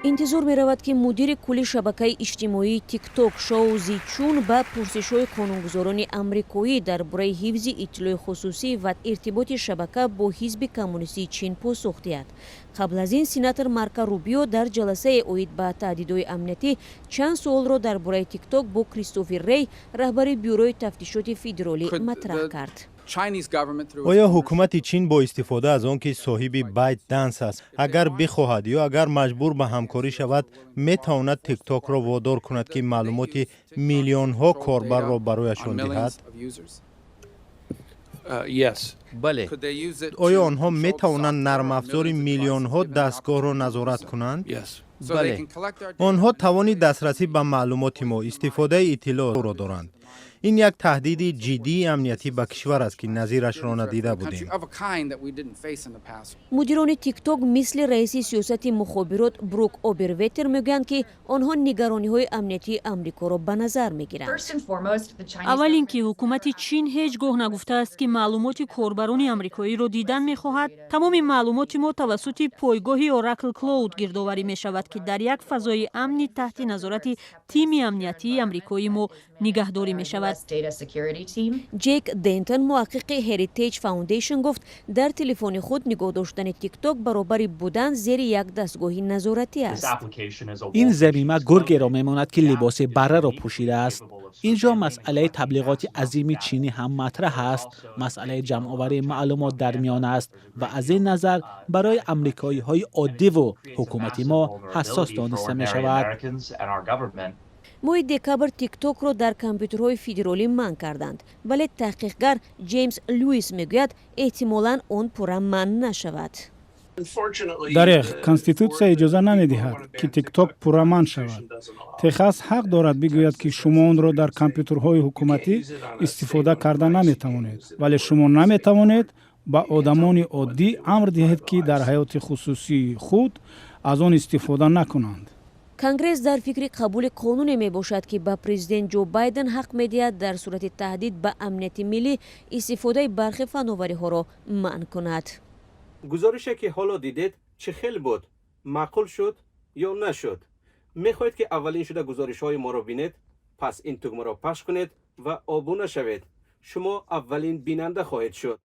интизор меравад ки мудири кулли шабакаи иҷтимоии тикток Шоу Зичун ба пурсишҳои қонунгузорони амрикоӣ дар бораи ҳифзи иттилои хусусӣ ва иртиботи шабака бо ҳизби коммунистии Чин посух диҳад. қабл аз ин сенатор Марко Рубио дар ҷаласае оид ба таҳдидҳои амниятӣ чанд суолро дар бораи тикток бо Кристофер Рей, раҳбари бюрои тафтишоти федералӣ матраҳ кард. оё ҳукумати чин бо истифода аз он ки соҳиби ByteDance аст, агар бихоҳад ё агар маҷбур ба ҳамкорӣ шавад, метавонад тиктокро водор кунад ки маълумоти миллионҳо корбарро барояшон диҳад? бале. оё онҳо метавонанд нармафзори миллионҳо дастгоҳро назорат кунанд? бале. онҳо тавони дастрасӣ ба маълумоти мо, истифодаи иттилоъро доранд. ин як таҳдиди ҷиддии амниятӣ ба кишвар аст ки назирашро надида будем. мудирони тикток мисли раиси сиёсати мухобирот Брук Оберветер мегӯянд ки онҳо нигарониҳои амниятии амрикоро ба назар мегиранд. аввал ин ки ҳукумати чин ҳеҷ гоҳ нагуфтааст ки маълумоти корбарони амрикоиро дидан мехоҳад. тамоми маълумоти мо тавассути пойгоҳи Oracle Cloud гирдоварӣ мешавад ки дар як фазои амни таҳти назорати тими амниятии амрикои мо нигаҳдорӣ мешавад. Джейк Дентон, муҳаққиқи Heritage Foundation, гуфт дар телефони худ нигоҳ доштани тикток баробари будан зери як дастгоҳи назоратӣ аст. ин зебима гургеро мемонад ки либоси барраро пӯшидааст. инҷо масъалаи таблиғоти азими чинӣ ҳам матраҳ аст, масъалаи ҷамъоварии маълумот дар миён аст ва аз ин назар барои амрикоиҳои оддиву ҳукумати мо ҳассос дониста мешавад. моҳи декабр тиктокро дар компютерҳои федералӣ манъ карданд, вале таҳқиқгар Джеймс Льюис мегӯяд эҳтимолан он пурра манъ нашавад. дареғ конститутсия иҷоза намедиҳад ки тикток пурраман шавад. техас ҳақ дорад бигӯяд ки шумо онро дар компютерҳои ҳукуматӣ истифода карда наметавонед, вале шумо наметавонед ба одамони оддӣ амр диҳед ки дар ҳаёти хусусии худ аз он истифода накунанд. конгресс дар фикри қабули қонуне мебошад ки ба президент Ҷо Байден ҳақ медиҳад дар сурати таҳдид ба амнияти миллӣ истифодаи бархи фановариҳоро манъ кунад. гузорише ки ҳоло дидед чӣ хел буд? маъқул шуд ё нашуд? мехоҳед ки аввалин шуда гузоришҳои моро бинед? пас ин тугмаро пахш кунед ва обуна шавед. шумо аввалин бинанда хоҳед шуд.